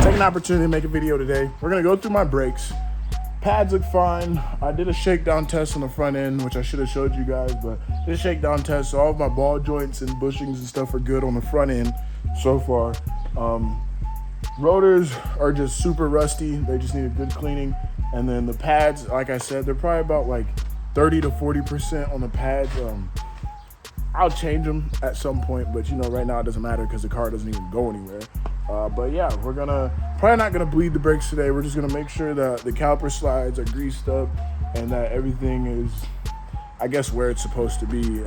Take an opportunity to make a video today. We're gonna go through my brakes. Pads look fine. I did a shakedown test on the front end, which I should have showed you guys, but did a shakedown test. So all of my ball joints and bushings and stuff are good on the front end so far. Rotors are just super rusty. They just need a good cleaning. And then the pads, like I said, they're probably about like 30 to 40% on the pads. I'll change them at some point, but you know, right now it doesn't matter because the car doesn't even go anywhere. But yeah, we're probably not gonna bleed the brakes today. We're just gonna make sure that the caliper slides are greased up and that everything is, I guess, where it's supposed to be.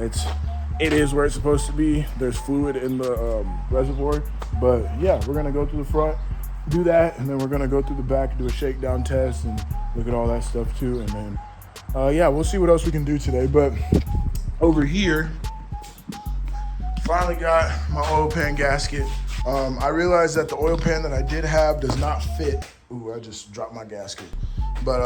It is where it's supposed to be. There's fluid in the reservoir, but yeah, we're gonna go through the front, do that, and then we're gonna go through the back and do a shakedown test and look at all that stuff too. And then yeah, we'll see what else we can do today. But over here, finally got my oil pan gasket. I realized that the oil pan that I did have does not fit. Ooh, I just dropped my gasket. But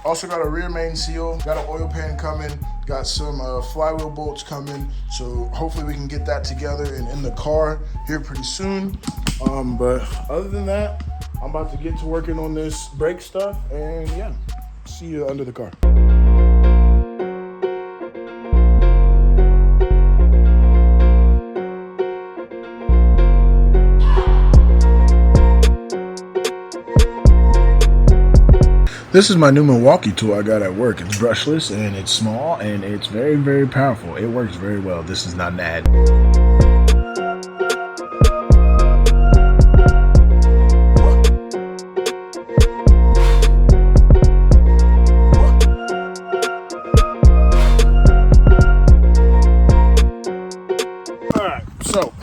also got a rear main seal, got an oil pan coming, got some flywheel bolts coming. So hopefully we can get that together and in the car here pretty soon. But other than that, I'm about to get to working on this brake stuff, and yeah, see you under the car. This is my new Milwaukee tool I got at work. It's brushless and it's small and it's very, very powerful. It works very well. This is not an ad. Alright, so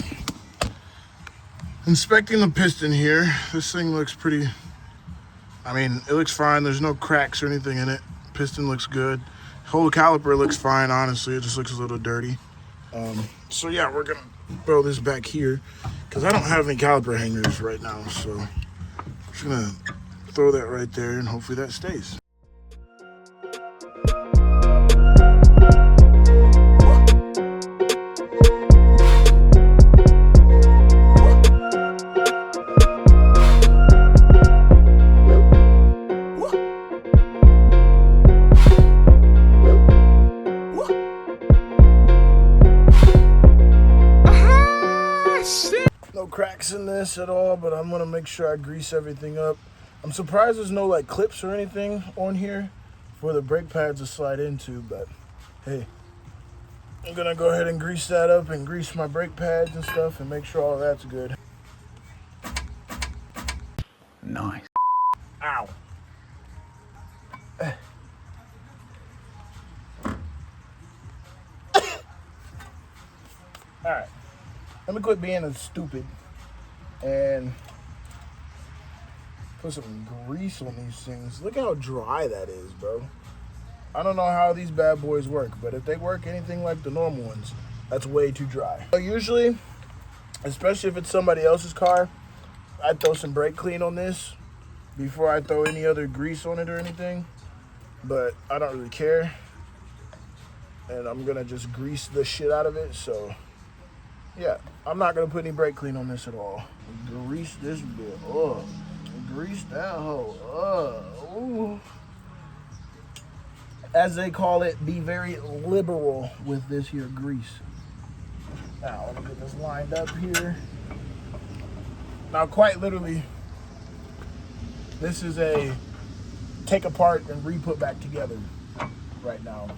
inspecting the piston here. This thing looks pretty, I mean, it looks fine. There's no cracks or anything in it. Piston looks good. Whole caliper looks fine, honestly. It just looks a little dirty. So yeah, we're gonna throw this back here because I don't have any caliper hangers right now. So I'm just gonna throw that right there and hopefully that stays. No cracks in this at all, but I'm gonna make sure I grease everything up. I'm surprised there's no like clips or anything on here for the brake pads to slide into, but hey, I'm gonna go ahead and grease that up and grease my brake pads and stuff and make sure all that's good. Nice. Ow. All right, let me quit being a stupid and put some grease on these things. Look how dry that is, bro. I don't know how these bad boys work, but if they work anything like the normal ones, that's way too dry. So usually, especially if it's somebody else's car, I throw some brake clean on this before I throw any other grease on it or anything, but I don't really care. And I'm gonna just grease the shit out of it, so yeah, I'm not gonna put any brake clean on this at all. Grease this bit up. Grease that hoe up. Ooh. As they call it, be very liberal with this here grease. Now, let me get this lined up here. Now, quite literally, this is a take apart and re-put back together right now.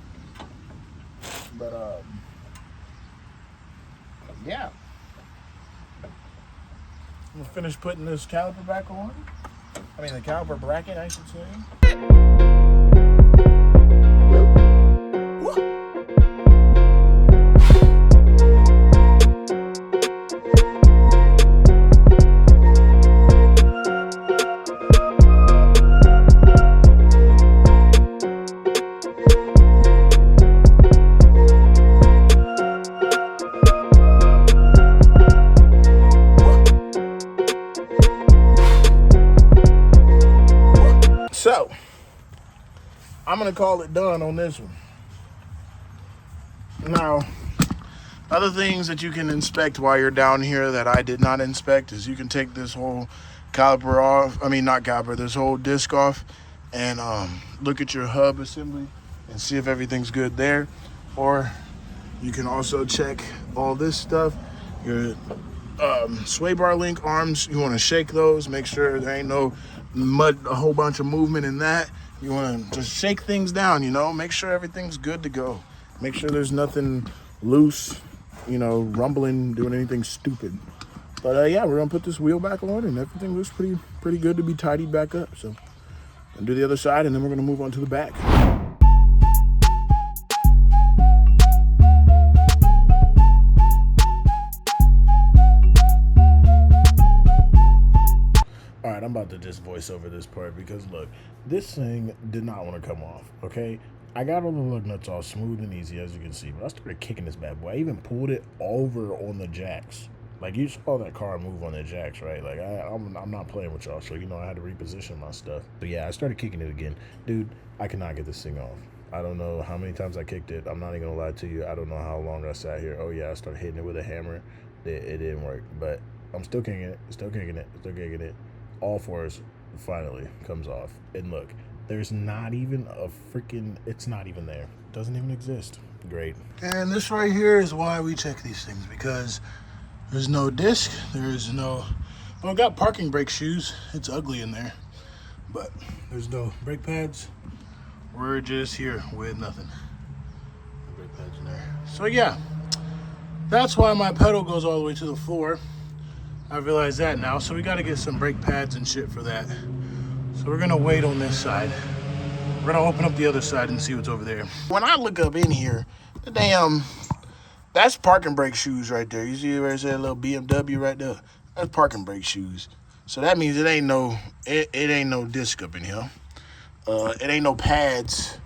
But, yeah. I'm gonna finish putting this caliper back on. I mean, the caliper bracket, I should say. So, I'm gonna call it done on this one. Now, other things that you can inspect while you're down here that I did not inspect is you can take this whole caliper off. I mean, not caliper, this whole disc off, and look at your hub assembly and see if everything's good there. Or you can also check all this stuff. Your sway bar link arms, you want to shake those, make sure there ain't no mud, a whole bunch of movement in that. You want to just shake things down, you know, make sure everything's good to go. Make sure there's nothing loose, you know, rumbling, doing anything stupid. But yeah, we're gonna put this wheel back on, and everything looks pretty good to be tidied back up. So I'll do the other side, and then we're gonna move on to the back. All right, I'm about to just voice over this part because look, this thing did not want to come off, okay? I got all the lug nuts all smooth and easy, as you can see, but I started kicking this bad boy. I even pulled it over on the jacks. Like, you saw that car move on the jacks, right? Like, I'm not playing with y'all, so, you know, I had to reposition my stuff. But yeah, I started kicking it again. Dude, I cannot get this thing off. I don't know how many times I kicked it. I'm not even gonna lie to you. I don't know how long I sat here. Oh yeah, I started hitting it with a hammer. It didn't work, but I'm still kicking it, still kicking it. All fours finally comes off. And look, there's not even a freaking, it's not even there. It doesn't even exist. Great. And this right here is why we check these things, because there's no disc, there's no, well, I got parking brake shoes. It's ugly in there, but there's no brake pads. We're just here with nothing. No brake pads in there. So yeah, that's why my pedal goes all the way to the floor. I realize that now, so we got to get some brake pads and shit for that. So we're gonna wait on this side. We're gonna open up the other side and see what's over there. When I look up in here, the damn, that's parking brake shoes right there. You see where it says a little BMW right there? That's parking brake shoes. So that means it ain't no disc up in here. It ain't no pads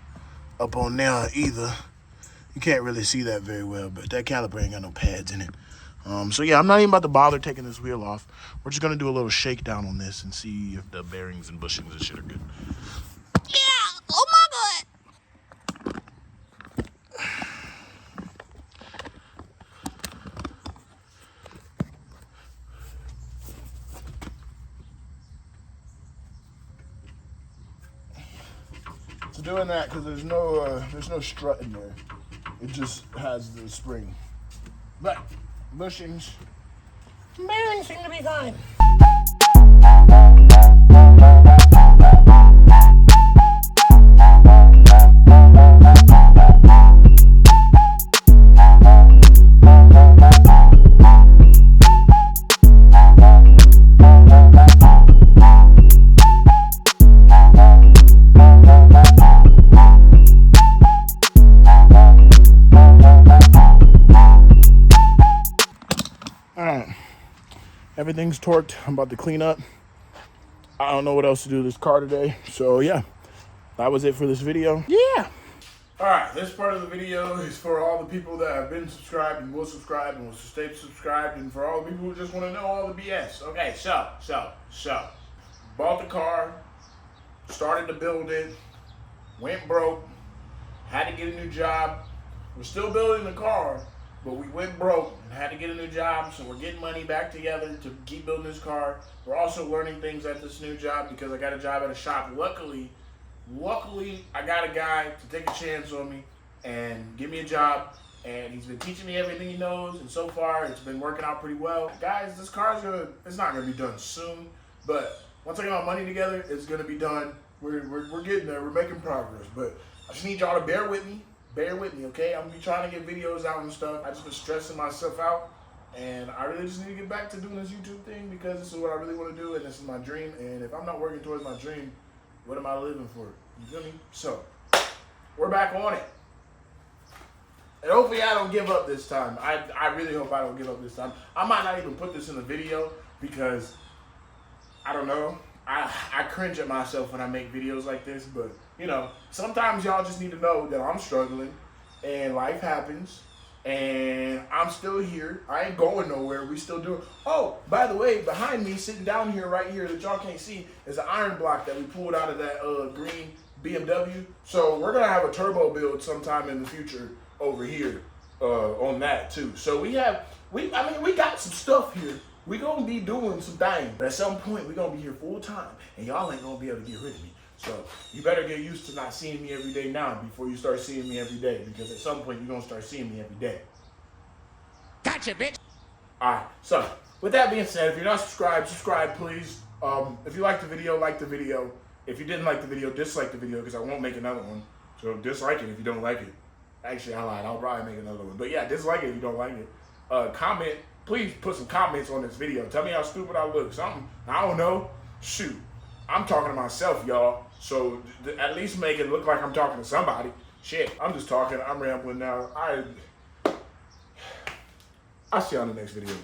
up on there either. You can't really see that very well, but that caliper ain't got no pads in it. So yeah, I'm not even about to bother taking this wheel off. We're just gonna do a little shakedown on this and see if the bearings and bushings and shit are good. Yeah, oh my God. So doing that because there's no strut in there. It just has the spring. But bushings, bearings seem to be fine. Everything's torqued. I'm about to clean up. I don't know what else to do to this car today. So yeah, that was it for this video. Yeah. All right, this part of the video is for all the people that have been subscribed and will subscribe and will stay subscribed, and for all the people who just want to know all the BS. Okay, so, bought the car, started to build it, went broke, had to get a new job. We're still building the car, but we went broke and had to get a new job, so we're getting money back together to keep building this car. We're also learning things at this new job because I got a job at a shop. Luckily, I got a guy to take a chance on me and give me a job, and he's been teaching me everything he knows, and so far it's been working out pretty well. Guys, this car's it's not gonna be done soon, but once I get my money together, it's gonna be done. We're getting there, we're making progress, but I just need y'all to bear with me, okay? I'm gonna be trying to get videos out and stuff. I just been stressing myself out, and I really just need to get back to doing this YouTube thing because this is what I really want to do, and this is my dream, and if I'm not working towards my dream, what am I living for? You feel me? So, we're back on it. And hopefully I don't give up this time. I really hope I don't give up this time. I might not even put this in the video because, I don't know. I cringe at myself when I make videos like this, but, you know, sometimes y'all just need to know that I'm struggling and life happens and I'm still here. I ain't going nowhere. We still doing. Oh, by the way, behind me, sitting down here, right here, that y'all can't see, is an iron block that we pulled out of that green BMW. So we're gonna have a turbo build sometime in the future over here on that too. So we got some stuff here. We gonna be doing some things. But at some point, we gonna be here full time, and y'all ain't gonna be able to get rid of me. So you better get used to not seeing me every day now before you start seeing me every day, because at some point, you're gonna start seeing me every day. Gotcha, bitch. All right, so with that being said, if you're not subscribed, subscribe, please. If you liked the video, like the video. If you didn't like the video, dislike the video, because I won't make another one. So dislike it if you don't like it. Actually, I lied. I'll probably make another one. But yeah, dislike it if you don't like it. Comment. Please put some comments on this video. Tell me how stupid I look. Something. I don't know. Shoot. I'm talking to myself, y'all. So at least make it look like I'm talking to somebody. Shit. I'm just talking. I'm rambling now. I'll see you on the next video.